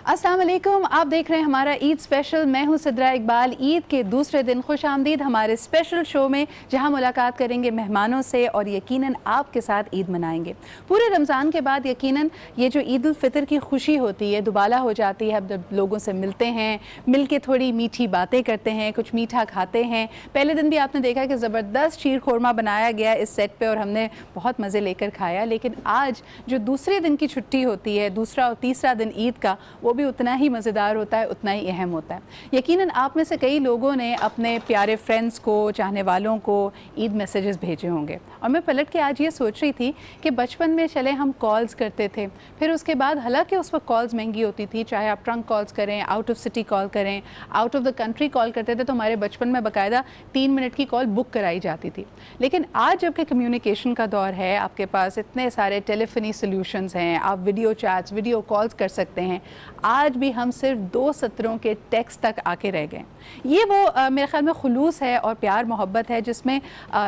अस्सलाम वालेकुम, आप देख रहे हैं हमारा ईद स्पेशल। मैं हूं सिद्रा इकबाल। ईद के दूसरे दिन खुश आमदीद हमारे स्पेशल शो में, जहां मुलाकात करेंगे मेहमानों से और यकीनन आपके साथ ईद मनाएंगे। पूरे रमज़ान के बाद यकीनन ये जो ईद उल फितर की खुशी होती है दुबाला हो जाती है। अब लोगों से मिलते हैं, मिल के थोड़ी मीठी बातें करते हैं, कुछ मीठा खाते हैं। पहले दिन भी आपने देखा कि ज़बरदस्त शीर खोरमा बनाया गया इस सेट पर और हमने बहुत मज़े लेकर खाया। लेकिन आज जो दूसरे दिन की छुट्टी होती है, दूसरा और तीसरा दिन ईद का, वो भी उतना ही मज़ेदार होता है, उतना ही अहम होता है। यकीनन आप में से कई लोगों ने अपने प्यारे फ्रेंड्स को, चाहने वालों को ईद मैसेजेस भेजे होंगे। और मैं पलट के आज ये सोच रही थी कि बचपन में चले हम कॉल्स करते थे, फिर उसके बाद हालांकि उस वक्त कॉल्स महंगी होती थी, चाहे आप ट्रंक कॉल्स करें, आउट ऑफ सिटी कॉल करें, out of the country call करते थे, तो हमारे बचपन में बाकायदा 3 मिनट की कॉल बुक कराई जाती थी। लेकिन आज जबकि कम्युनिकेशन का दौर है, आपके पास इतने सारे टेलीफोनी सोल्यूशंस हैं, आप वीडियो चैट्स, वीडियो कॉल्स कर सकते हैं। आज भी हम सिर्फ 2 सत्रों के टेक्स्ट तक आके रह गए। ये वो मेरे ख्याल में खुलूस है और प्यार मोहब्बत है, जिसमें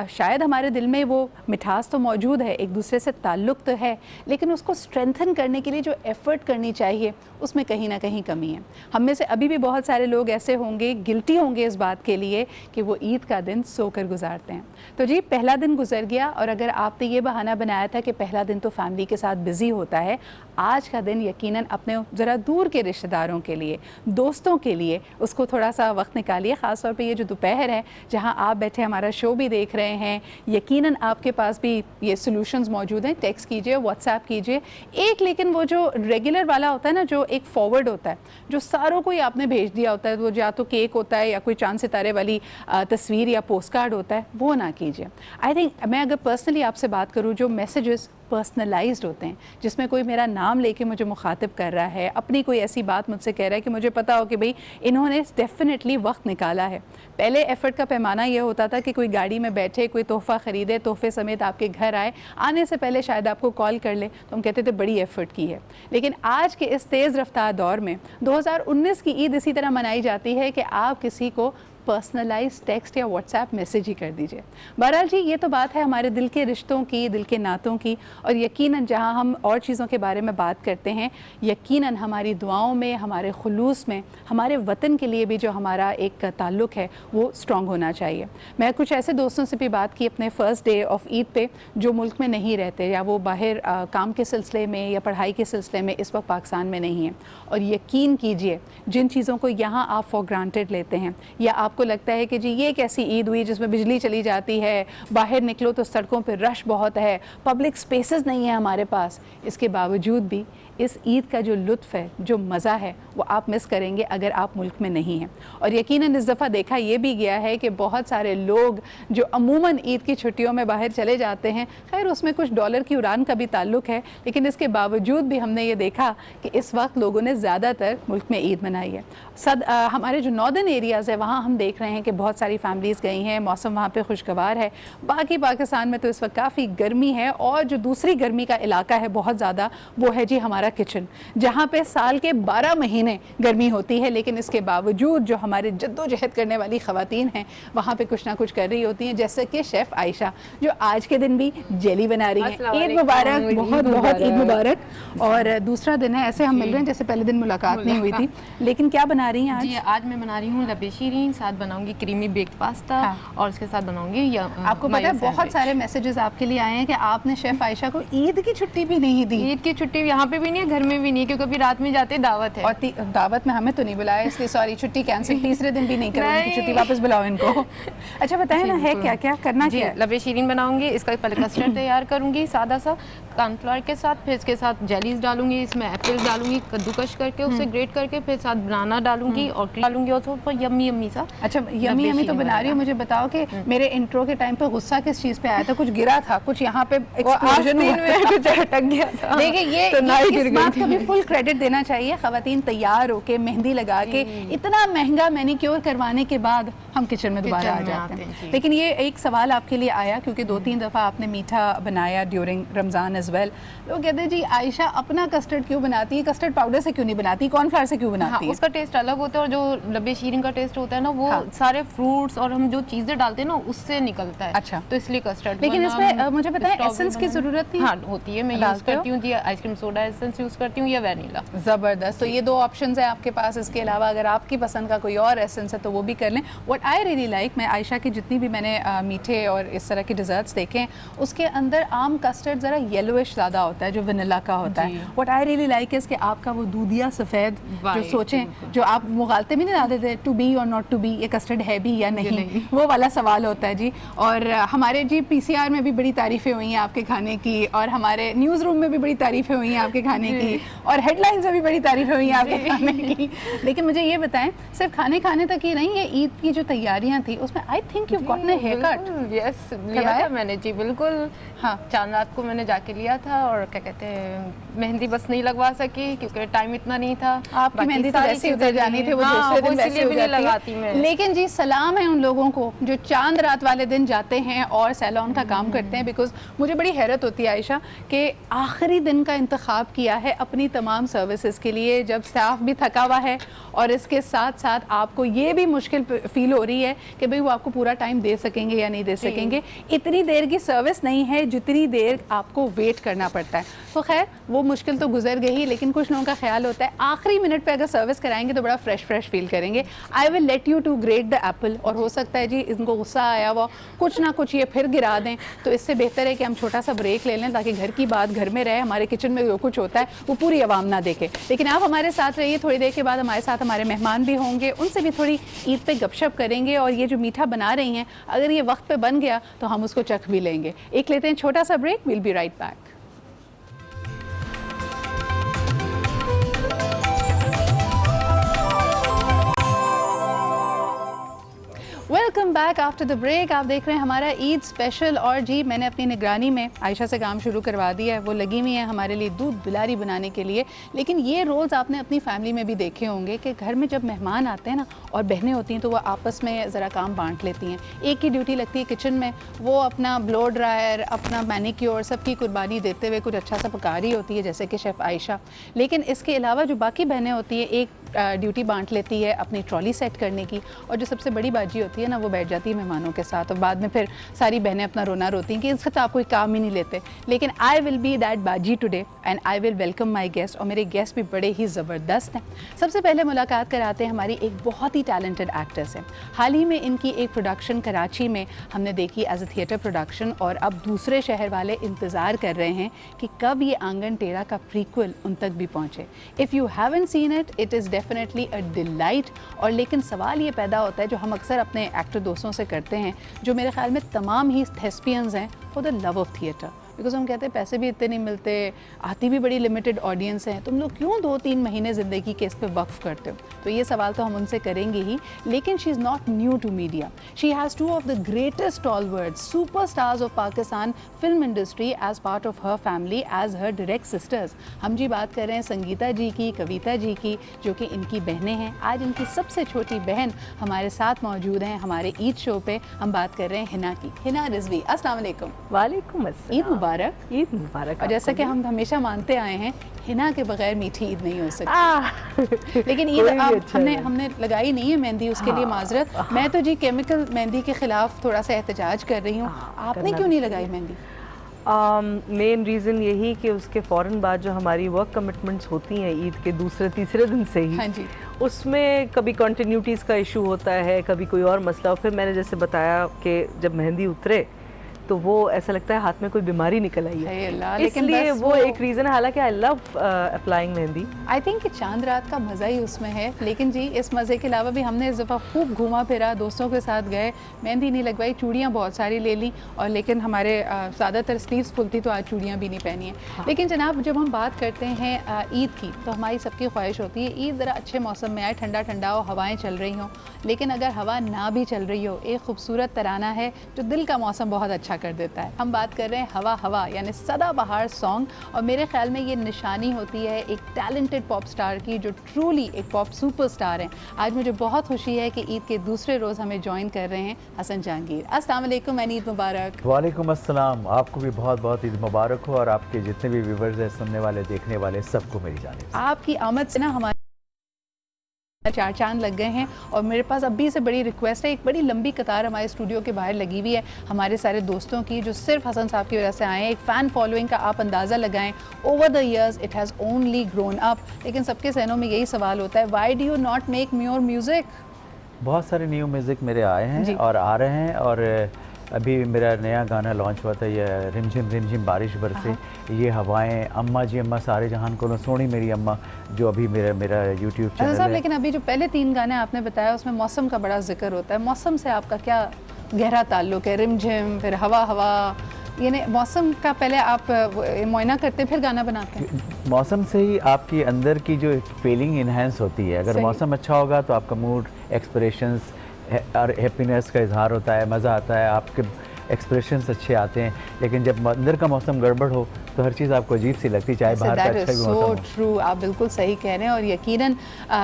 शायद हमारे दिल में वो मिठास तो मौजूद है, एक दूसरे से ताल्लुक़ तो है, लेकिन उसको स्ट्रेंथन करने के लिए जो एफ़र्ट करनी चाहिए उसमें कहीं ना कहीं कमी है। हम में से अभी भी बहुत सारे लोग ऐसे होंगे, गिल्टी होंगे इस बात के लिए कि वो ईद का दिन सोकर गुजारते हैं। तो जी, पहला दिन गुजर गया और अगर आपने ये बहाना बनाया था कि पहला दिन तो फैमिली के साथ बिज़ी होता है, आज का दिन यकीनन अपने ज़रा दूर के रिश्तेदारों के लिए, दोस्तों के लिए उसको थोड़ा सा वक्त निकालिए। ख़ास तौर पे ये जो दोपहर है, जहां आप बैठे हमारा शो भी देख रहे हैं, यकीनन आपके पास भी ये सॉल्यूशंस मौजूद हैं। टेक्स्ट कीजिए, व्हाट्सएप कीजिए एक, लेकिन वो जो रेगुलर वाला होता है ना, जो एक फॉरवर्ड होता है, जो सारों को ही आपने भेज दिया होता है, वो या तो केक होता है या कोई चांद सितारे वाली तस्वीर या पोस्ट कार्ड होता है, वो ना कीजिए। आई थिंक मैं अगर पर्सनली आपसे बात करूँ, जो मैसेजेस पर्सनलाइज्ड होते हैं, जिसमें कोई मेरा नाम लेके मुझे मुखातिब कर रहा है, अपनी कोई ऐसी बात मुझसे कह रहा है कि मुझे पता हो कि भाई इन्होंने डेफिनेटली वक्त निकाला है। पहले एफ़र्ट का पैमाना ये होता था कि कोई गाड़ी में बैठे, कोई तोहफ़ा ख़रीदे, तोहफ़े समेत आपके घर आए, आने से पहले शायद आपको कॉल कर ले, तो हम कहते थे बड़ी एफ़र्ट की है। लेकिन आज के इस तेज़ रफ्तार दौर में 2019 की ईद इसी तरह मनाई जाती है कि आप किसी को पर्सनलाइज टेक्स्ट या व्हाट्सएप मैसेज ही कर दीजिए। बहरहाल जी, ये तो बात है हमारे दिल के रिश्तों की, दिल के नातों की, और यकीनन जहां हम और चीज़ों के बारे में बात करते हैं, यकीनन हमारी दुआओं में, हमारे खुलूस में, हमारे वतन के लिए भी जो हमारा एक ताल्लुक़ है वो स्ट्रॉन्ग होना चाहिए। मैं कुछ ऐसे दोस्तों से भी बात की अपने फ़र्स्ट डे ऑफ ईद पे, जो मुल्क में नहीं रहते या वो बाहर काम के सिलसिले में या पढ़ाई के सिलसिले में इस वक्त पाकिस्तान में नहीं हैं, और यकीन कीजिए जिन चीज़ों को यहाँ आप फॉर ग्रांटेड लेते हैं या आपको लगता है कि जी ये कैसी ईद हुई जिसमें बिजली चली जाती है, बाहर निकलो तो सड़कों पर रश बहुत है, पब्लिक स्पेसेस नहीं है हमारे पास, इसके बावजूद भी इस ईद का जो लुत्फ़ है, जो मज़ा है, वो आप मिस करेंगे अगर आप मुल्क में नहीं हैं। और यकीनन इस दफ़ा देखा ये भी गया है कि बहुत सारे लोग जो अमूमन ईद की छुट्टियों में बाहर चले जाते हैं, खैर उसमें कुछ डॉलर की उड़ान का भी ताल्लुक़ है, लेकिन इसके बावजूद भी हमने ये देखा कि इस वक्त लोगों ने ज़्यादातर मुल्क में ईद मनाई है। हमारे जो नॉर्दर्न एरियाज़ है, वहाँ हम देख रहे हैं कि बहुत सारी फैमिलीज़ गई हैं, मौसम वहाँ पर खुशगवार है। बाकी पाकिस्तान में तो इस वक्त काफ़ी गर्मी है, और जो दूसरी गर्मी का इलाका है बहुत ज़्यादा, वो है जी हमारा किचन, जहाँ पे साल के 12 महीने गर्मी होती है, लेकिन इसके बावजूद जो हमारे जद्दोजहद करने वाली ख़वातीन हैं वहाँ पे कुछ ना कुछ कर रही होती हैं, जैसे कि शेफ़ आयशा जो आज के दिन भी जेली बना रही हैं। ईद मुबारक, बहुत बहुत ईद मुबारक। और दूसरा दिन है, ऐसे हम मिल रहे हैं जैसे पहले दिन मुलाकात नहीं हुई थी। लेकिन क्या बना रही हैं आज? जी, आज मैं बना रही हूँ लबे शीरीन, साथ बनाऊंगी क्रीमी बेक्ड पास्ता, और उसके साथ बनाऊंगी आपको पता है बहुत सारे मैसेजेस आपके लिए आए हैं कि आपने शेफ़ आयशा को ईद की छुट्टी भी नहीं दी। ईद की छुट्टी यहाँ पे भी नहीं है, घर में भी नहीं है, क्योंकि अभी रात में जाते दावत है, और दावत में हमें तो नहीं बुलाया, इसलिए सॉरी, छुट्टी कैंसिल। तीसरे दिन भी नहीं करेंगे, छुट्टी वापस बुलाओ इनको। अच्छा बताएं ना, है क्या क्या करना जी? लबे शीरीन बनाऊंगी, इसका पहले कस्टर्ड तैयार करूंगी सादा सा कॉर्नफ्लावर के साथ, फिर इसके साथ जेलीज डालूंगी, इसमें एप्पल डालूंगी कद्दूकश करके, उसे ग्रेट करके, फिर साथ बनाना डालूंगी और डालूंगी, और थोड़ा यम्मी यम्मी सा। अच्छा, यम्मी यम्मी तो बना रही हूँ। मुझे बताओ कि मेरे इंट्रो के टाइम पे गुस्सा किस चीज़ पे आया था? कुछ गिरा था, कुछ यहाँ पे एक्सप्लोजन कुछ अटक गया था। देखिए ये इस बात का भी फुल क्रेडिट देना चाहिए, ख़वातीन तैयार होके मेहंदी लगा के इतना महंगा मैनिक्योर करवाने के बाद हम किचन में दोबारा आ जाते हैं। लेकिन ये एक सवाल आपके लिए आया, क्योंकि 2-3 दफ़ा आपने मीठा बनाया ड्यूरिंग रमज़ान एज वेल। लोग कहते हैं जी आयशा अपना कस्टर्ड क्यों बनाती है, कस्टर्ड पाउडर से क्यों नहीं बनाती, कॉर्नफ्लावर से क्यों बनाती है? उसका टेस्ट अलग होता है, और जो लबे शीरीन का टेस्ट होता है ना, वो सारे फ्रूट्स और हम जो चीज़ें डालते हैं ना उससे निकलता है। अच्छा, तो इसलिए कस्टर्ड। लेकिन इसमें मुझे पता है एसेंस की ज़रूरत नहीं। हाँ होती है, मैं यूज़ करती हूँ जी, ice cream soda essence essence use करती हूँ या वैनिला। ज़बरदस्त। तो ये दो ऑप्शंस हैं आपके पास। इसके अलावा अगर आपकी पसंद का कोई और एसेंस है तो वो भी कर लें। व्हाट आई रियली लाइक, मैं आयशा की जितनी भी मैंने मीठे और इस तरह के डिज़र्ट्स देखे हैं उसके अंदर आम कस्टर्ड ज़रा येलोइश ज़्यादा होता है जो वनीला का होता है। What I really like is कि आपका वो दूधिया सफ़ेद जो सोचें, जो आप मुगालते में नहीं डालते थे टू बी और नॉट टू बी, ये कस्टर्ड है भी या नहीं, वो वाला सवाल होता है जी। और हमारे जी PCR में भी बड़ी तारीफ़ें हुई हैं आपके खाने की, और हमारे न्यूज़ रूम में भी बड़ी तारीफ़ें हुई हैं आपके खाने की, और हेडलाइंस में भी बड़ी तारीफ़ें हुई हैं आपके खाने की। लेकिन मुझे ये बताएं, सिर्फ खाने तक ही नहीं, ये ईद की जो तैयारियां थी उसमें I think you gotten a hair cut. Yes, लिया था मैंने जी, बिल्कुल। हाँ, चांद रात को मैंने जाके लिया था, और क्या कहते हैं, मेहंदी बस नहीं लगवा सकी क्योंकि टाइम इतना नहीं था। आपकी मेहंदी तो वैसे उतर जानी थी, वो दूसरे दिन वैसे हो जाती है। लेकिन जी सलाम है उन लोगों को जो चांद रात वाले दिन जाते हैं और सैलून का काम करते हैं, बिकॉज मुझे बड़ी हैरत होती है आयशा कि आखिरी दिन का इंतखाब किया है अपनी तमाम सर्विसेज के लिए, जब स्टाफ भी थका हुआ है और इसके साथ साथ आपको ये भी मुश्किल फील हो रही है कि भाई वो आपको पूरा टाइम दे सकेंगे या नहीं दे सकेंगे। इतनी देर की सर्विस नहीं है जितनी देर आपको वेट करना पड़ता है। तो खैर वो मुश्किल तो गुजर गई, लेकिन कुछ लोगों का ख्याल होता है आखिरी मिनट पे अगर सर्विस कराएंगे तो बड़ा फ्रेश फील करेंगे। I will let you to grate the apple, और हो सकता है जी इनको गुस्सा आया हुआ कुछ ना कुछ ये फिर गिरा दें, तो इससे बेहतर है कि हम छोटा सा ब्रेक ले लें ताकि घर की बात घर में रहे, हमारे किचन में जो कुछ होता है वो पूरी आवाम ना देखे। लेकिन आप हमारे साथ रहिए, थोड़ी देर के बाद हमारे साथ हमारे मेहमान भी होंगे, उनसे भी थोड़ी ईद पे गपशप करेंगे, और ये जो मीठा बना रही हैं अगर ये वक्त पे बन गया तो हम उसको चख भी लेंगे। एक लेते हैं छोटा सा break, will be right back. Welcome back after the break. आप देख रहे हैं हमारा ईद स्पेशल, और जी मैंने अपनी निगरानी में आयशा से काम शुरू करवा दिया है। वो लगी हुई है हमारे लिए दूध बिलारी बनाने के लिए। लेकिन ये रोल्स आपने अपनी फैमिली में भी देखे होंगे कि घर में जब मेहमान आते हैं ना और बहनें होती हैं तो वो आपस में ज़रा काम बांट लेती हैं। एक की ड्यूटी लगती है किचन में, वो अपना ब्लो ड्रायर, अपना मैनिक्योर, सबकी कुर्बानी देते हुए कुछ अच्छा सा पका रही होती है, जैसे कि शेफ़ आयशा। लेकिन इसके अलावा जो बाकी बहनें होती हैं, एक ड्यूटी बांट लेती है अपनी ट्रॉली सेट करने की, और जो सबसे बड़ी बाजी होती है ना वो बैठ जाती है मेहमानों के साथ, और बाद में फिर सारी बहनें अपना रोना रोती हैं कि इसका तो आप कोई काम ही नहीं लेते। लेकिन आई विल बी दैट बाजी today and I will welcome my guest, और मेरे गेस्ट भी बड़े ही ज़बरदस्त हैं। सबसे पहले मुलाकात कराते हैं हमारी एक बहुत ही टैलेंटेड एक्ट्रेस है। हाल ही में इनकी एक प्रोडक्शन कराची में हमने देखी एज अ थिएटर प्रोडक्शन, और अब दूसरे शहर वाले इंतज़ार कर रहे हैं कि कब ये आंगन टेढ़ा का प्रीक्वल उन तक भी पहुँचे। If you haven't seen it, it is definitely a delight. और लेकिन सवाल ये पैदा होता है जो हम अक्सर अपने एक्टर दोस्तों से करते हैं, जो मेरे ख्याल में तमाम ही थेस्पियंस हैं, for the love of theatre. Because हम कहते हैं पैसे भी इतने नहीं मिलते, आती भी बड़ी लिमिटेड ऑडियंस है, तुम लोग क्यों 2-3 महीने ज़िंदगी के इस पे वक्फ करते हो? तो ये सवाल तो हम उनसे करेंगे ही। लेकिन she is not new to media. She has 2 of the greatest stalwarts superstars of Pakistan film industry as part of her family as her direct sisters. हम जी बात कर रहे हैं संगीता जी की, कविता जी की, जो कि इनकी बहनें हैं। आज इनकी सबसे छोटी बहन हमारे साथ मौजूद हैं हमारे ईद शो पे। हम बात कर रहे हैं हिना की। हिना रिजवी, अस्सलाम वालेकुम। वालेकुम अस्सलाम। ईद मुबारक। ईद मुबारक। और जैसा कि हम हमेशा मानते आए हैं, हिना के बगैर मीठी ईद नहीं हो सकती। लेकिन ईद हमने लगाई नहीं है मेहंदी, उसके लिए माजरत। मैं तो जी केमिकल मेहंदी के खिलाफ थोड़ा सा एहतजाज कर रही हूँ। आपने क्यों नहीं लगाई मेहंदी? मेन रीज़न यही कि उसके फ़ौरन बाद जो हमारी वर्क कमिटमेंट्स होती हैं ईद के दूसरे तीसरे दिन से ही, हाँ जी, उसमें कभी कंटिन्यूटीज़ का इशू होता है, कभी कोई और मसला। और फिर मैंने जैसे बताया कि जब मेहंदी उतरे तो वो ऐसा लगता है हाथ में कोई बीमारी निकल आई है, इसलिए वो एक रीज़न है। हालांकि I love applying mehndi. I think कि चांद रात का मज़ा ही उसमें है। लेकिन जी इस मज़े के अलावा भी हमने इस दफ़ा खूब घूमा फिरा, दोस्तों के साथ गए, मेहंदी नहीं लगवाई, चूड़ियाँ बहुत सारी ले ली, और लेकिन हमारे ज़्यादातर स्लीव्स फुल थी तो आज चूड़ियाँ भी नहीं पहनी हैं। हाँ। लेकिन जनाब जब हम बात करते हैं ईद की, तो हमारी सबकी ख्वाहिश होती है ईद ज़रा अच्छे मौसम में आए, ठंडा ठंडा हो, हवाएँ चल रही हों। लेकिन अगर हवा ना भी चल रही हो, एक खूबसूरत तराना है जो दिल का मौसम बहुत अच्छा कर देता है। हम बात कर रहे हैं हवा हवा यानी सदाबहार सॉन्ग, और मेरे ख्याल में ये निशानी होती है एक टैलेंटेड पॉप स्टार की, जो ट्रूली एक पॉप सुपरस्टार हैं। आज मुझे बहुत खुशी है कि ईद के दूसरे रोज़ हमें ज्वाइन कर रहे हैं हसन जहांगीर। अस्सलाम वालेकुम एंड ईद मुबारक। वालेकुम अस्सलाम। आपको भी बहुत बहुत ईद मुबारक हो, और आपके जितने भी व्यूवर्स हैं, सुनने वाले, देखने वाले, सबको मेरी जानिब से। आपकी आमद से ना हमारे चार चांद लग गए हैं और मेरे पास अभी से बड़ी रिक्वेस्ट है, एक बड़ी लंबी कतार हमारे स्टूडियो के बाहर लगी हुई है हमारे सारे दोस्तों की जो सिर्फ हसन साहब की वजह से आए हैं। एक फ़ैन फॉलोइंग का आप अंदाज़ा लगाएं, over the years it has only grown up. लेकिन सबके जहनों में यही सवाल होता है, why do you not make more music? बहुत सारे न्यू म्यूज़िक मेरे आए हैं और आ रहे हैं, और अभी मेरा नया गाना लॉन्च हुआ था, ये रिमझिम बारिश बरसे, ये हवाएं, अम्मा जी अम्मा सारे जहान को सोनी मेरी अम्मा, जो अभी मेरा यूट्यूब चैनल है। लेकिन अभी जो पहले 3 गाने आपने बताया उसमें मौसम का बड़ा जिक्र होता है, मौसम से आपका क्या गहरा ताल्लुक है? रिमझिम, फिर हवा हवा, यानी मौसम का पहले आप मुआयना करते हैं फिर गाना बनाते हैं? मौसम से ही आपकी अंदर की जो फीलिंग इन्हेंस होती है। अगर मौसम अच्छा होगा तो आपका मूड, एक्सप्रेशंस और हैप्पीनेस का इजहार होता है, मज़ा आता है, आपके एक्सप्रेशंस अच्छे आते हैं। लेकिन जब अंदर का मौसम गड़बड़ हो तो हर चीज़ आपको अजीब सी लगती है, चाहे बाहर का अच्छा भी मौसम हो। ट्रू, आप बिल्कुल सही कह रहे हैं। और यकीनन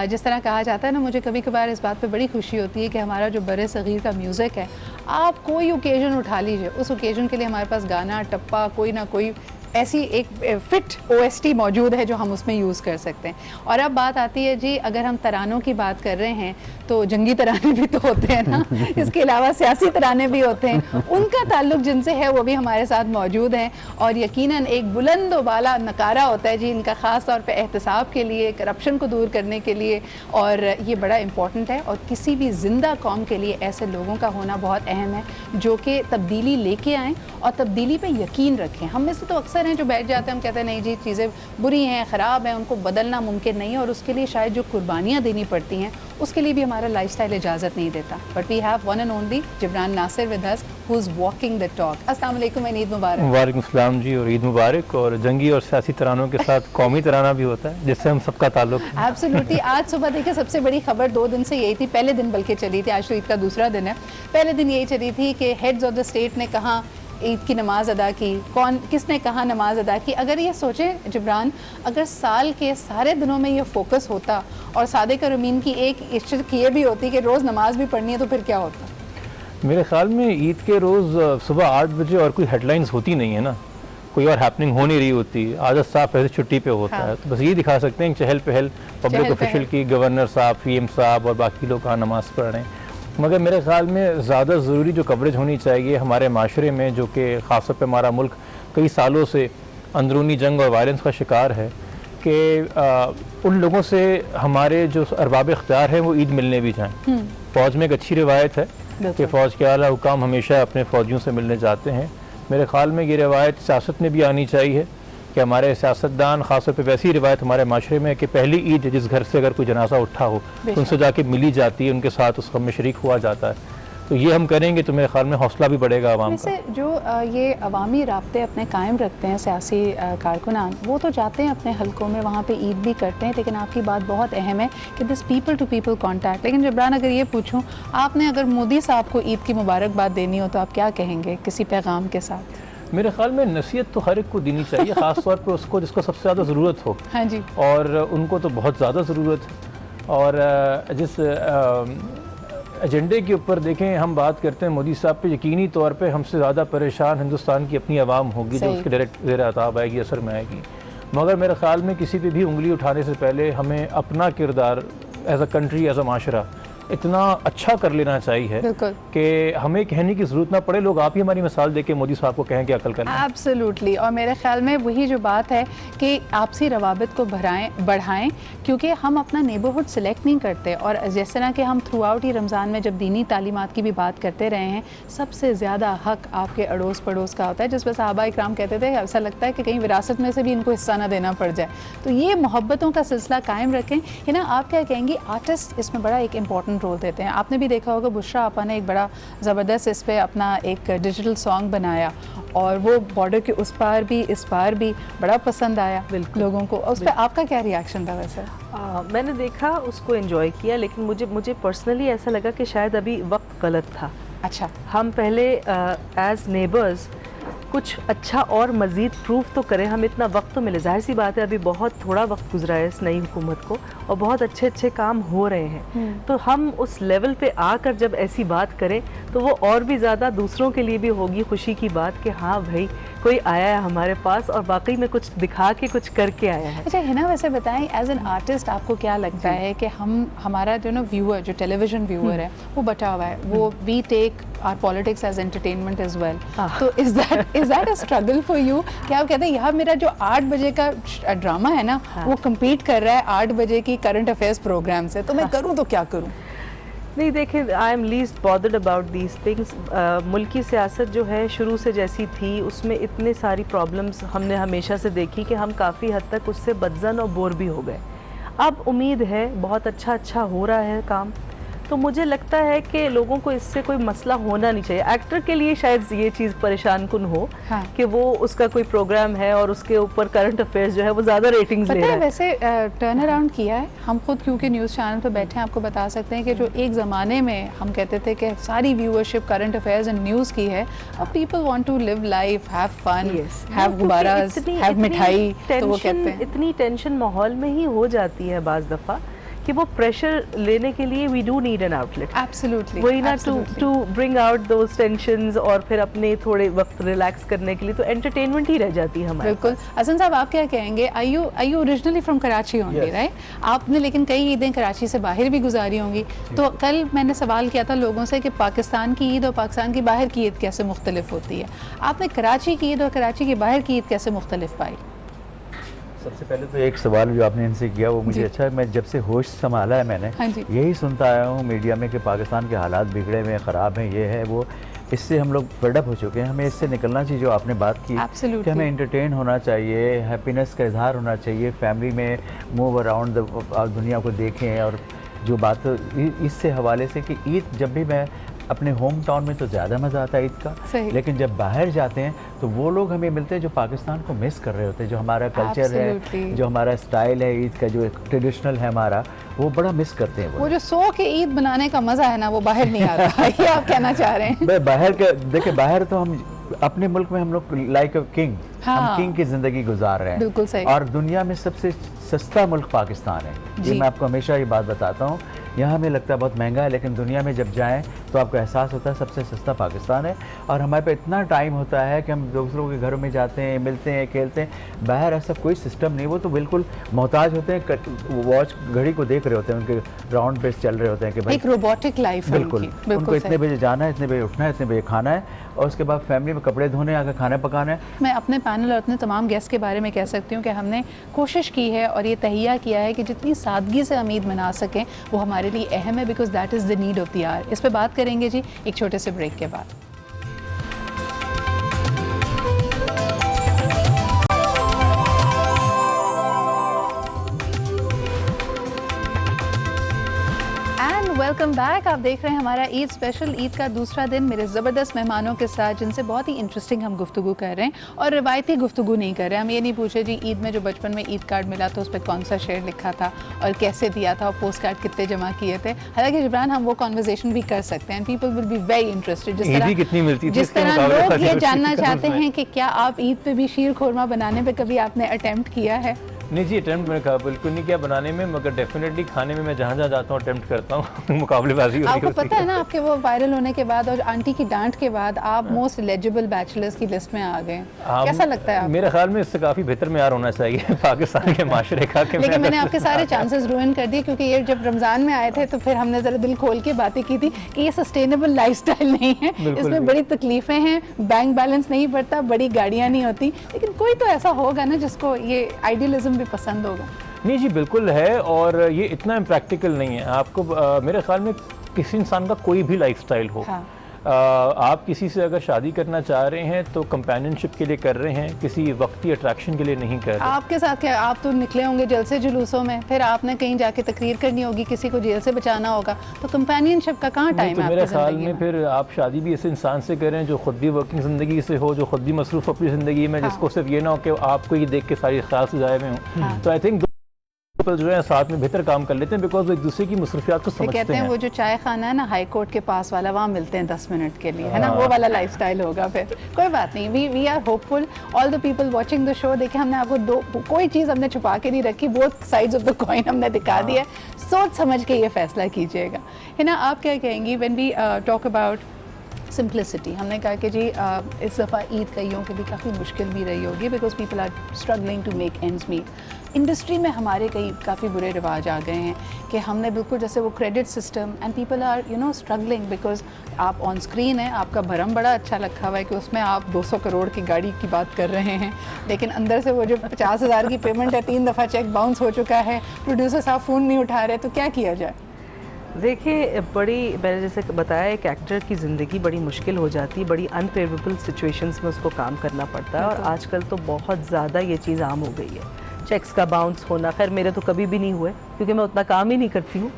जिस तरह कहा जाता है ना, मुझे कभी कभार इस बात पे बड़ी खुशी होती है कि हमारा जो बड़े सग़ीर का म्यूज़िक है, आप कोई ओकेजन उठा लीजिए, उस ओकेजन के लिए हमारे पास गाना, टप्पा, कोई ना कोई ऐसी एक फिट OST मौजूद है जो हम उसमें यूज़ कर सकते हैं। और अब बात आती है जी, अगर हम तरानों की बात कर रहे हैं तो जंगी तराने भी तो होते हैं ना, इसके अलावा सियासी तराने भी होते हैं, उनका ताल्लुक जिनसे है वो भी हमारे साथ मौजूद हैं। और यकीनन एक बुलंद व बाला नकारा होता है जी इनका, ख़ास तौर पे एहतसाब के लिए, करप्शन को दूर करने के लिए, और ये बड़ा इम्पॉर्टेंट है। और किसी भी ज़िंदा कौम के लिए ऐसे लोगों का होना बहुत अहम है जो कि तब्दीली लेके आएँ और तब्दीली पर यकीन रखें। हम में से तो अक्सर हैं जो बैठ जाते हैं, हम कहते हैं नहीं जी चीज़ें बुरी हैं, ख़राब हैं, उनको बदलना मुमकिन नहीं है, और उसके लिए शायद जो कुर्बानियाँ देनी पड़ती हैं उसके लिए भी हमारा लाइफस्टाइल इजाज़त नहीं देता। But we have one and only Jibran Nasir with us who is walking the talk. अस्सलाम वालेकुम एंड ईद मुबारक। वालेकुम सलाम जी, और ईद मुबारक। और जंगी और सियासी तरानों के साथ कौमी तराना भी होता है जिससे हम सबका ताल्लुक है। एब्सोल्युटली। आज सुबह देखिए सबसे बड़ी खबर 2 दिन से यही थी, पहले दिन बल्कि चली थी, आज तो ईद का दूसरा दिन है, पहले दिन यही चली थी कि हेड्स ऑफ द स्टेट ने कहा ईद की नमाज अदा की, किसने कहा नमाज अदा की। अगर ये सोचें जिब्रान, अगर साल के सारे दिनों में ये फोकस होता और सादिक और अमीन की एक इज्जत ये भी होती कि रोज़ नमाज भी पढ़नी है, तो फिर क्या होता? मेरे ख्याल में ईद के रोज़ सुबह 8 बजे और कोई हेडलाइंस होती नहीं है ना, कोई और हैपनिंग हो नहीं रही होती, आदत साहब ऐसे छुट्टी पे होता है, तो बस ये दिखा सकते हैं चहल पहल पब्लिक ऑफिशियल की, गवर्नर साहब, PM साहब और बाकी लोग कहाँ नमाज़ पढ़ रहे हैं। मगर मेरे ख़्याल में ज़्यादा ज़रूरी जो कवरेज होनी चाहिए हमारे माशरे में, जो कि ख़ास तौर पर हमारा मुल्क कई सालों से अंदरूनी जंग और वायलेंस का शिकार है, कि उन लोगों से हमारे जो अरबाब इख्तियार हैं वो ईद मिलने भी जाएँ। फ़ौज में एक अच्छी रिवायत है कि फ़ौज के आला हुकाम हमेशा अपने फ़ौजियों से मिलने जाते हैं। मेरे ख़्याल में ये रिवायत सियासत में भी आनी चाहिए कि हमारे सियासतदान, ख़ासतौर पे वैसी रिवायत हमारे माशरे में है कि पहली ईद जिस घर से अगर कोई जनाजा उठा हो उनसे जाके मिली जाती है, उनके साथ उस गम में शरीक हुआ जाता है। तो ये हम करेंगे तो मेरे ख्याल में हौसला भी बढ़ेगा आवाम का। जो ये अवामी राब्ते अपने कायम रखते हैं सियासी कारकुनान, वो तो जाते हैं अपने हलकों में, वहाँ पे ईद भी करते हैं, लेकिन आपकी बात बहुत अहम है कि this people to people contact. लेकिन जिब्रान, अगर ये पूछूँ, आपने अगर मोदी साहब को ईद की मुबारकबाद देनी हो तो आप क्या कहेंगे किसी पैगाम के साथ? मेरे ख्याल में नसीहत तो हर एक को देनी चाहिए, ख़ास तौर पर उसको जिसको सबसे ज़्यादा ज़रूरत हो। हाँ जी। और उनको तो बहुत ज़्यादा ज़रूरत है। और जिस एजेंडे के ऊपर देखें हम बात करते हैं मोदी साहब पे, यकीनी तौर पे हमसे ज़्यादा परेशान हिंदुस्तान की अपनी आवाम होगी जो उसके डायरेक्ट ज़ेर अताब आएगी, असर में आएगी। मगर मेरे ख्याल में किसी पे भी उंगली उठाने से पहले हमें अपना किरदार as a country, as a माशरा इतना अच्छा कर लेना चाहिए कि हमें कहने की ज़रूरत ना पड़े, लोग आप ही हमारी मिसाल देके मोदी साहब को कहें कि अकल करना। एब्सोल्युटली। और मेरे ख्याल में वही जो बात है कि आपसी रवाबित को बढ़ाएं, क्योंकि हम अपना नेबरहुड सेलेक्ट नहीं करते। और जिस तरह के हम थ्रू आउट ही रमज़ान में जब दीनी तालीमात की भी बात करते रहे हैं, सबसे ज़्यादा हक आपके अड़ोस पड़ोस का होता है, जिस पर सहाबा इकराम कहते थे ऐसा लगता है कि कहीं विरासत में से भी इनको हिस्सा ना देना पड़ जाए। तो ये मोहब्बतों का सिलसिला कायम रखें, है ना। आप क्या कहेंगी, आर्टिस्ट इसमें बड़ा एक इम्पॉर्टेंट रोल देते हैं। आपने भी देखा होगा बुशरा आपा ने एक बड़ा ज़बरदस्त इस पे अपना एक डिजिटल सॉन्ग बनाया, और वो बॉर्डर के उस पार भी इस पार भी बड़ा पसंद आया लोगों को। उस पर आपका क्या रिएक्शन था वैसे? मैंने देखा, उसको एंजॉय किया, लेकिन मुझे पर्सनली ऐसा लगा कि शायद अभी वक्त गलत था। अच्छा। हम पहले एज नेबर्स कुछ अच्छा और मज़ीद प्रूफ तो करें, हम इतना वक्त तो मिले। जाहिर सी बात है अभी बहुत थोड़ा वक्त गुजरा है इस नई हुकूमत को और बहुत अच्छे अच्छे काम हो रहे हैं, तो हम उस लेवल पे आकर जब ऐसी बात करें तो वो और भी ज़्यादा दूसरों के लिए भी होगी खुशी की बात कि हाँ भाई कोई आया है हमारे पास और वाकई में कुछ दिखा के कुछ करके आया है। अच्छा हिना, वैसे बताएं एज एन आर्टिस्ट आपको क्या लगता है कि हमारा जो ना व्यूअर, जो टेलीविजन व्यूअर है वो बटा हुआ है, वो we take our politics as entertainment as well, तो is that a struggle for you? क्या आप कहते हैं यहाँ मेरा जो 8 बजे का ड्रामा है ना वो कम्पीट कर रहा है 8 बजे की करंट अफेयर्स प्रोग्राम से, तो मैं करूँ तो क्या करूँ? नहीं देखिए, I am least bothered about these things. मुल्की सियासत जो है शुरू से जैसी थी उसमें इतने सारी प्रॉब्लम्स हमने हमेशा से देखी कि हम काफ़ी हद तक उससे बदजन और बोर भी हो गए। अब उम्मीद है बहुत अच्छा हो रहा है काम, तो मुझे लगता है कि लोगों को इससे कोई मसला होना नहीं चाहिए। एक्टर के लिए शायद ये चीज़ परेशान कुन हो कि वो उसका कोई प्रोग्राम है और उसके ऊपर करंट अफेयर्स जो है वो ज़्यादा रेटिंग्स ले रहा है। वैसे टर्न अराउंड किया है, हम खुद क्योंकि न्यूज़ चैनल पर बैठे हैं आपको बता सकते हैं कि जो एक ज़माने में हम कहते थे कि सारी viewership current affairs and news की है, अब people want to live life, have fun, have गुब्बारास, हैव मिठाई, तो वो कहते हैं इतनी टेंशन माहौल में ही हो जाती है बाज़ दफ़ा कि वो प्रेशर लेने के लिए we do need an outlet. Absolutely, वही ना, to bring out those tensions और फिर अपने थोड़े वक्त रिलैक्स करने के लिए तो एंटरटेनमेंट ही रह जाती है हमारे। बिल्कुल। हसन साहब आप क्या कहेंगे? आई यू ओरिजिनली फ्रॉम कराची होंगे, राइट? आपने लेकिन कई ईदें कराची से बाहर भी गुजारी होंगी, तो कल मैंने सवाल किया था लोगों से कि पाकिस्तान की ईद और पाकिस्तान की बाहर की ईद कैसे मुख्तलिफ होती है। आपने कराची की ईद और कराची की बाहर की ईद कैसे मुख्तलिफ पाई? सबसे पहले तो एक सवाल जो आपने इनसे किया वो मुझे अच्छा है। मैं जब से होश संभाला है मैंने यही सुनता आया हूँ मीडिया में कि पाकिस्तान के हालात बिगड़े हुए हैं, ख़राब हैं, ये है वो। इससे हम लोग फेडअप हो चुके हैं, हमें इससे निकलना चाहिए। जो आपने बात की कि हमें एंटरटेन होना चाहिए, हैप्पीनेस का इजहार होना चाहिए, फैमिली में मूव अराउंड दुनिया को देखें। और जो बात इससे हवाले से कि ईद जब भी मैं अपने होम टाउन में तो ज़्यादा मज़ा आता है ईद का, लेकिन जब बाहर जाते हैं तो वो लोग हमें मिलते हैं जो पाकिस्तान को मिस कर रहे होते हैं, जो हमारा कल्चर है, जो हमारा स्टाइल है ईद का, जो एक ट्रेडिशनल है हमारा, वो बड़ा मिस करते हैं। वो जो सो के ईद बनाने का मज़ा है ना वो बाहर नहीं आता। ये आप कहना चाह रहे हैं? बाहर के देखिए, बाहर तो हम अपने मुल्क में हम लोग लाइक अ किंग, हम किंग की ज़िंदगी गुजार रहे हैं। बिल्कुल सही। और दुनिया में सबसे सस्ता मुल्क पाकिस्तान है। ये मैं आपको हमेशा ये बात बताता हूँ। यहाँ हमें लगता है बहुत महंगा है, लेकिन दुनिया में जब जाएं तो आपको एहसास होता है सबसे सस्ता पाकिस्तान है। और हमारे पे इतना टाइम होता है कि हम दूसरों के घरों में जाते हैं, मिलते हैं, खेलते हैं। बाहर ऐसा कोई सिस्टम नहीं, वो तो बिल्कुल मोहताज होते हैं, वॉच घड़ी को देख रहे होते हैं, उनके राउंड पे चल रहे होते हैं कि भाई एक रोबोटिक लाइफ है बिल्कुल उनको इतने बजे जाना है, इतने बजे उठना है, इतने बजे खाना है, और उसके बाद फैमिली में कपड़े धोने, आकर खाना पकाना है। मैं अपने पैनल और अपने तमाम गेस्ट के बारे में कह सकती हूँ कि हमने कोशिश की है और ये तहिया किया है कि जितनी सादगी से हम ईद मना सकें वो हमारे लिए अहम है, because that is the need of the hour. इस पर बात करेंगे जी एक छोटे से ब्रेक के बाद। Welcome back. आप देख रहे हैं हमारा ईद स्पेशल, ईद का दूसरा दिन, मेरे ज़बरदस्त मेहमानों के साथ जिनसे बहुत ही इंटरेस्टिंग हम गुफ्तगू कर रहे हैं और रिवायती गुफ्तगू नहीं कर रहे हैं। हम ये नहीं पूछे जी ईद में जो बचपन में ईद कार्ड मिला था उस पर कौन सा शेर लिखा था और कैसे दिया था और पोस्ट कार्ड कितने जमा किए थे। हालांकि जिब्रान हम वो कॉन्वर्सेशन भी कर सकते हैं, people will be very interested. जिस तरह लोग ये जानना चाहते हैं कि क्या आप ईद पे भी शीर खुरमा बनाने पर कभी आपने अटेम्प्ट किया है? नहीं जी, अटेम्प्ट मैंने कहा बिल्कुल नहीं किया बनाने में, मगर डेफिनेटली खाने में मैं जहाँ जहाँ जाता हूँ अटेम्प्ट करता हूँ। मुकाबलेबाजी आपको पता है ना, आपके वो वायरल होने के बाद और आंटी की डांट के बाद आप मोस्ट एलिजिबल बैचलर्स की लिस्ट में आ गए। कैसा लगता है आपको? मेरे ख्याल में इससे काफ़ी बेहतर मेयार होना चाहिए पाकिस्तान के माशरे का। लेकिन मैंने आपके सारे चांसेस रुइन कर दिए, क्योंकि ये जब रमज़ान में आए थे तो फिर हमने ज़रा दिल खोल के बातें की थी कि ये सस्टेनेबल लाइफस्टाइल नहीं है, इसमें बड़ी तकलीफें हैं, बैंक बैलेंस नहीं बढ़ता, बड़ी गाड़ियाँ नहीं होती। लेकिन कोई तो ऐसा होगा ना जिसको ये आइडियलिज्म भी पसंद होगा। नहीं जी बिल्कुल है, और ये इतना इम्प्रैक्टिकल नहीं है। आपको मेरे ख्याल में किसी इंसान का कोई भी लाइफस्टाइल हो, आप किसी से अगर शादी करना चाह रहे हैं तो कंपेनियनशिप के लिए कर रहे हैं, किसी वक्ती अट्रैक्शन के लिए नहीं कर रहे। आपके साथ क्या, आप तो निकले होंगे जलसे जुलूसों में, फिर आपने कहीं जाके तकरीर करनी होगी, किसी को जेल से बचाना होगा, तो कंपेनियनशिप का कहाँ टाइम है? मेरे ख्याल में फिर आप शादी भी ऐसे इंसान से करें जो खुद भी वर्किंग ज़िंदगी से हो, जो खुद भी मसरूफ़ अपनी ज़िंदगी में, जिसको सिर्फ ये ना हो कि आपको ये देख के सारी ख्याल से जाए हुए हों। तो आई थिंक जो है साथ में बेहतर काम कर लेते हैं, बिकॉज एक दूसरे की मसरूफियात को समझते हैं। कहते हैं वो जो चाय खाना है ना हाई कोर्ट के पास वाला, वहाँ मिलते हैं 10 मिनट के लिए, है ना, वो वाला लाइफस्टाइल होगा। फिर कोई बात नहीं, we are hopeful. All the people watching the show, देखिए हमने आपको कोई चीज़ हमने छुपा के नहीं रखी, both sides of the coin हमने दिखा दिया। सोच समझ के ये फैसला कीजिएगा, है ना। आप क्या कहेंगी when we talk about simplicity. हमने कहा कि जी इस दफ़ा ईद कईयों के लिए काफ़ी मुश्किल भी रही होगी because people are struggling to make ends meet. Industry में हमारे कई काफ़ी बुरे रिवाज आ गए हैं कि हमने बिल्कुल जैसे वो credit system and people are struggling because आप ऑन स्क्रीन है, आपका भरम बड़ा अच्छा रखा हुआ है कि उसमें आप 200 करोड़ की गाड़ी की बात कर रहे हैं, लेकिन अंदर से वो जो 50,000 की पेमेंट है 3 दफ़ा चेक बाउंस हो चुका है, प्रोड्यूसर साहब फ़ोन नहीं उठा रहे, तो क्या किया जाए? देखिए, मैंने जैसे बताया, एक एक्टर की ज़िंदगी बड़ी मुश्किल हो जाती है, बड़ी अनफेवरेबल सिचुएशंस में उसको काम करना पड़ता है, और आजकल तो बहुत ज़्यादा ये चीज़ आम हो गई है, चेक्स का बाउंस होना। खैर मेरे तो कभी भी नहीं हुए क्योंकि मैं उतना काम ही नहीं करती हूँ,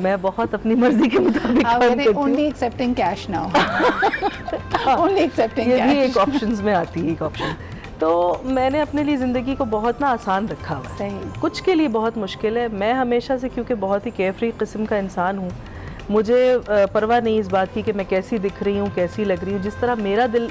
मैं बहुत अपनी मर्जी के मुताबिक काम करती हूँ। Only accepting cash now, only accepting ये कैश। भी एक ऑप्शंस में आती है, एक ऑप्शन। तो मैंने अपने लिए ज़िंदगी को बहुत ना आसान रखा हुआ है, सही। कुछ के लिए बहुत मुश्किल है। मैं हमेशा से, क्योंकि बहुत ही केयरफ्री किस्म का इंसान हूँ, मुझे परवाह नहीं इस बात की कि मैं कैसी दिख रही हूँ, कैसी लग रही हूँ। जिस तरह मेरा दिल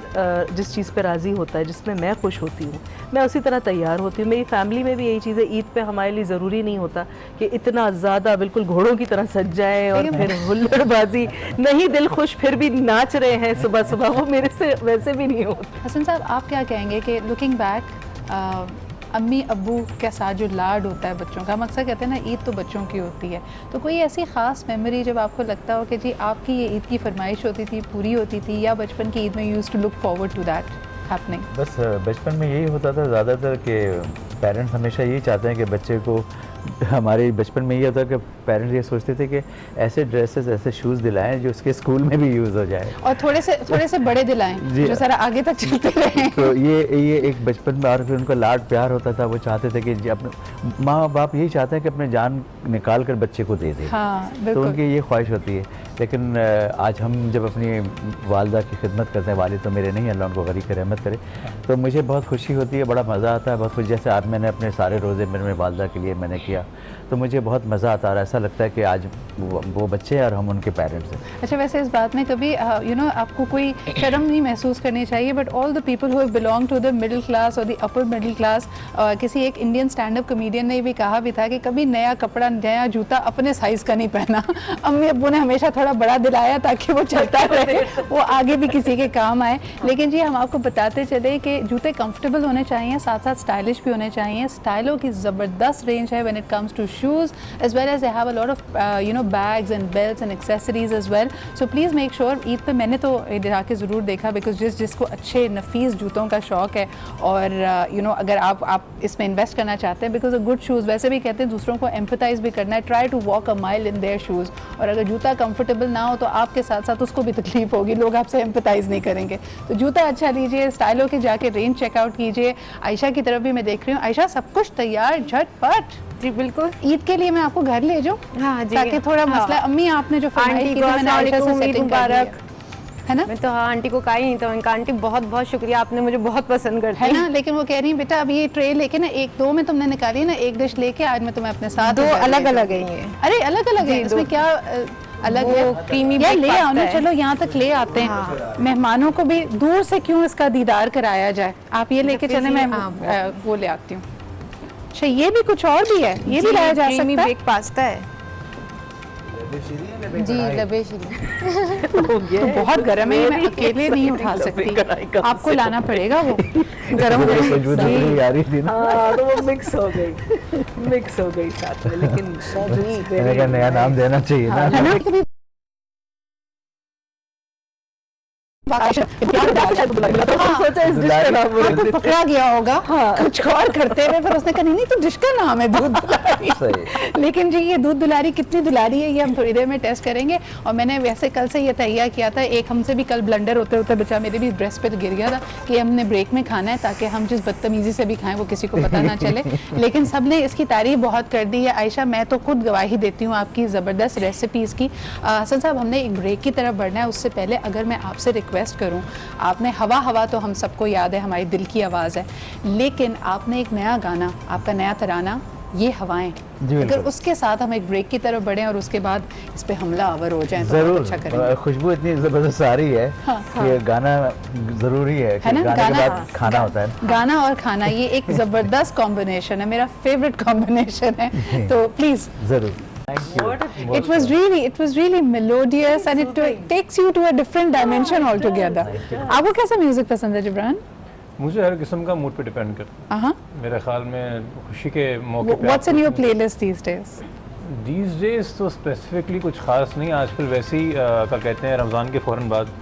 जिस चीज़ पे राज़ी होता है, जिसमें मैं खुश होती हूँ, मैं उसी तरह तैयार होती हूँ। मेरी फैमिली में भी यही चीज़ है। ईद पे हमारे लिए ज़रूरी नहीं होता कि इतना ज़्यादा बिल्कुल घोड़ों की तरह सज जाए और फिर हुल्लड़बाजी, नहीं, दिल खुश फिर भी नाच रहे हैं सुबह सुबह, वो मेरे से वैसे भी नहीं होता। हसन साहब, आप क्या कहेंगे कि लुकिंग बैक अम्मी अब्बू के साथ जो लाड होता है बच्चों का, हम अक्सर कहते हैं ना ईद तो बच्चों की होती है, तो कोई ऐसी ख़ास मेमोरी जब आपको लगता हो कि जी आपकी ये ईद की फरमाइश होती थी, पूरी होती थी, या बचपन की ईद में use to look forward to that happening? बस बचपन में यही होता था ज़्यादातर कि पेरेंट्स हमेशा यही चाहते हैं कि बच्चे को, हमारे बचपन में ये होता है कि पेरेंट्स ये सोचते थे कि ऐसे ड्रेसेस, ऐसे शूज़ दिलाएं जो उसके स्कूल में भी यूज़ हो जाए, और थोड़े से बड़े दिलाएं जो सारा आगे तक चलते रहें। तो ये एक बचपन में, और फिर उनका लाड प्यार होता था। वो चाहते थे कि अपने माँ बाप यही चाहते हैं कि अपने जान निकाल कर बच्चे को दे दें। हाँ, तो बिल्कुल। उनकी ये ख्वाहिश होती है। लेकिन आज हम जब अपनी वालदा की खिदमत करते हैं, वालिद तो मेरे नहीं, अल्लाह उनको गरीब की रहमत करे, तो मुझे बहुत खुशी होती है, बड़ा मज़ा आता है, बहुत खुश। जैसे आज मैंने अपने सारे रोज़े मेरे वालदा के लिए मैंने किया, तो मुझे बहुत मज़ा आता है, और ऐसा लगता है कि आज वो बच्चे हैं और हम उनके पेरेंट्स हैं। अच्छा, वैसे इस बात में कभी आपको कोई शर्म नहीं महसूस करनी चाहिए, but all the people who belong to the middle class और द अपर मिडिल क्लास, किसी एक इंडियन स्टैंड अप कॉमेडियन ने भी कहा भी था कि कभी नया कपड़ा, नया जूता अपने साइज़ का नहीं पहना। अम्मी अब्बू ने हमेशा थोड़ा बड़ा दिलाया ताकि वो चलता रहे, वो आगे भी किसी के काम आए। लेकिन जी हम आपको बताते चले कि जूते कंफर्टेबल होने चाहिए, साथ साथ स्टाइलिश भी होने चाहिए। स्टाइलों की ज़बरदस्त रेंज है when it comes to shoes, as well as they have a lot of bags and belts and accessories as well. So please make sure, Eid पे मैंने तो जाके ज़रूर देखा, बिकॉज जिसको अच्छे नफीस जूतों का शौक़ है, और अगर आप इसमें इन्वेस्ट करना चाहते हैं, बिकॉज गुड शूज़, वैसे भी कहते हैं दूसरों को एम्पथाइज भी करना है, try to walk a mile in their shoes. और अगर जूता कंफर्टेबल ना हो तो आपके साथ साथ उसको भी तकलीफ होगी, लोग आपसे एम्पथाइज नहीं करेंगे। तो जूता अच्छा लीजिए, स्टाइलों के जाके रेंज चेकआउट कीजिए। आयशा की तरफ भी मैं देख रही हूँ। आयशा, सब कुछ तैयार झटपट? जी बिल्कुल। ईद के लिए मैं आपको घर ले जाऊँ? हाँ जी, ताकि थोड़ा मसला, अम्मी आपने जो फरमाइश की थी मैंने आयशा से सेटिंग कर दी है ना? मैं तो हाँ आंटी को कहा ही नहीं था, उनका आंटी बहुत बहुत शुक्रिया, आपने मुझे बहुत पसंद करती है ना। लेकिन वो कह रही है बेटा अब ये ट्रे लेके ना, एक दो में तुमने निकाली ना, एक डिश लेके आज मैं तुम्हें अपने साथ, दो अलग अलग है ये। अरे अलग अलग है, इसमें क्या अलग है? क्रीमी यार ले आओ ना, चलो यहाँ तक ले आते हैं। हाँ। मेहमानों को भी दूर से क्यों इसका दीदार कराया जाए। आप ये लेके चले, मैं वो ले आती हूँ। अच्छा, ये भी कुछ और भी है, ये भी लाया जा सकता है। पास्ता है जी, लबे तो बहुत गर्म है, मैं अकेले नहीं उठा सकती, आपको लाना पड़ेगा वो गर्म आ रही थी ना, तो वो मिक्स हो गई साथ में। लेकिन नया नाम देना चाहिए ना। पकड़ा गया होगा कुछ और करते हुए, फिर उसने कहा नहीं तो डिश का नाम है दूध दुलारी। लेकिन जी ये दूध दुलारी कितनी दुलारी है ये हम थोड़ी देर में टेस्ट करेंगे। और मैंने वैसे कल से ये तैयार किया था, एक हमसे भी कल ब्लंडर होते होते बचा, मेरे भी ड्रेस पे गिर गया था कि हमने ब्रेक में खाना है ताकि हम जिस बदतमीजी से भी खाएं वो किसी को पता ना चले। लेकिन सबने इसकी तारीफ बहुत कर दी है। आयशा, मैं तो खुद गवाही देती हूँ आपकी ज़बरदस्त रेसिपीज़ की। हसन साहब, हमने एक ब्रेक की तरफ बढ़ना है, उससे पहले अगर मैं आपसे रिक्वेस्ट करूं, आपने हवा हवा तो हम सबको याद है, हमारी दिल की आवाज़ है, लेकिन आपने एक नया गाना, आपका नया तराना ये हवाएं, अगर उसके साथ हम एक ब्रेक की तरफ बढ़ें और उसके बाद इस पे हमला आवर हो जाए तो जरूर। अच्छा करेंगे। खुशबू इतनी जबरदस्त आ रही है कि गाना जरूरी है कि गाने के बाद खाना होता है। गाना और खाना ये एक जबरदस्त कॉम्बिनेशन है, मेरा फेवरेट कॉम्बिनेशन है। तो प्लीज जरूर। It was really melodious and it takes you to a different dimension altogether. आपको कैसा म्यूजिक पसंद है जिब्रान? मुझे हर किस्म का मूड पे डिपेंड करता है। मेरे ख्याल में खुशी के मौके पे What's in your playlist these days? These days तो स्पेसिफिकली कुछ खास नहीं, आजकल वैसे ही क्या कहते हैं रमज़ान के फ़ौरन बाद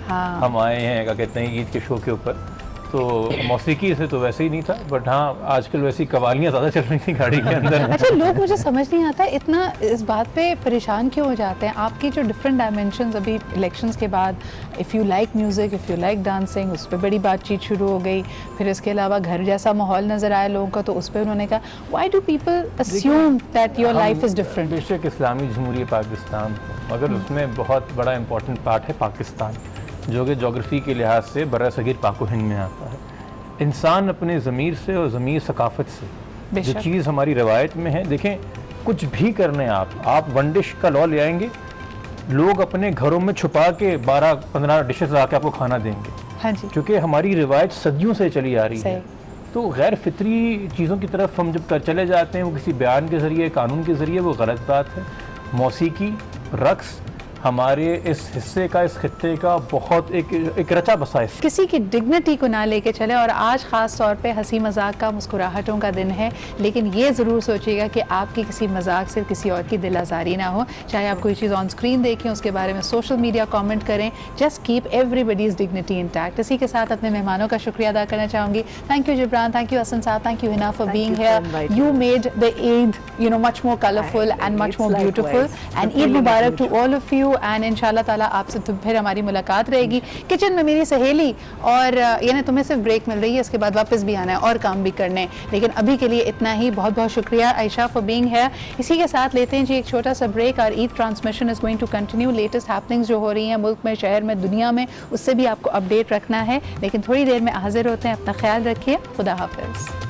हम आए हैं क्या कहते हैं ईद के शो के ऊपर, तो मौसीकी से तो वैसे ही नहीं था, बट हाँ आजकल वैसी कवालियाँ ज़्यादा चल रही थी गाड़ी के अंदर। अच्छा, लोग मुझे समझ नहीं आता इतना इस बात पे परेशान क्यों हो जाते हैं? आपकी जो डिफरेंट डायमेंशंस अभी इलेक्शंस के बाद, if you like music, if you like dancing, उस पर बड़ी बातचीत शुरू हो गई। फिर इसके अलावा घर जैसा माहौल नज़र आया लोगों का, तो उस पर उन्होंने कहा why do people assume that your life is different. बेशक इस्लामी जमहूरियत पाकिस्तान, मगर उसमें बहुत बड़ा इंपॉर्टेंट पार्ट है पाकिस्तान, जो कि जोग्राफ़ी के लिहाज से बर्रा-सगीर पाक व हिंद में आता है। इंसान अपने ज़मीर से और ज़मीर सकाफ़त से, जो चीज़ हमारी रवायत में है, देखें कुछ भी करने आप वन डिश का लॉ ले आएंगे, लोग अपने घरों में छुपा के 12-15 डिशेस ला के आपको खाना देंगे। हाँ जी, क्योंकि हमारी रिवायत सदियों से चली आ रही है। तो गैर फितरी चीज़ों की तरफ हम जब चले जाते हैं, वो किसी बयान के ज़रिए, कानून के ज़रिए, वो गलत बात है। मौसीकी, रक्स हमारे इस हिस्से का, इस खित्ते का बहुत एक रचा बसा है। किसी की डिग्निटी को ना लेके चले। और आज ख़ास तौर पे हंसी मजाक का, मुस्कुराहटों का दिन है, लेकिन ये ज़रूर सोचिएगा कि आपकी किसी मजाक से किसी और की दिल आज़ारी ना हो। चाहे आप कोई चीज़ ऑन स्क्रीन देखें, उसके बारे में सोशल मीडिया कमेंट करें, just keep everybody's dignity intact. इसी के साथ अपने मेहमानों का शुक्रिया अदा करना चाहूँगी। Thank you Jibran, thank you Hasan साहब, thank you Hina for being here. You made the Eid much more colourful and much more beautiful, and Eid मुबारक to all of you. And इंशाल्लाह ताला आपसे तो फिर हमारी मुलाकात रहेगी। किचन में मेरी सहेली, और यानी तुम्हें सिर्फ ब्रेक मिल रही है, इसके बाद वापस भी आना है और काम भी करने हैं, लेकिन अभी के लिए इतना ही। बहुत बहुत शुक्रिया आयशा फॉर बीइंग हियर। इसी के साथ लेते हैं जी एक छोटा सा ब्रेक। और Eid transmission is going to continue. Latest happenings जो हो रही हैं मुल्क में, शहर में, दुनिया में, उससे भी आपको अपडेट रखना है, लेकिन थोड़ी देर में हाजिर होते हैं। अपना ख्याल रखिए, खुदा हाफिज़।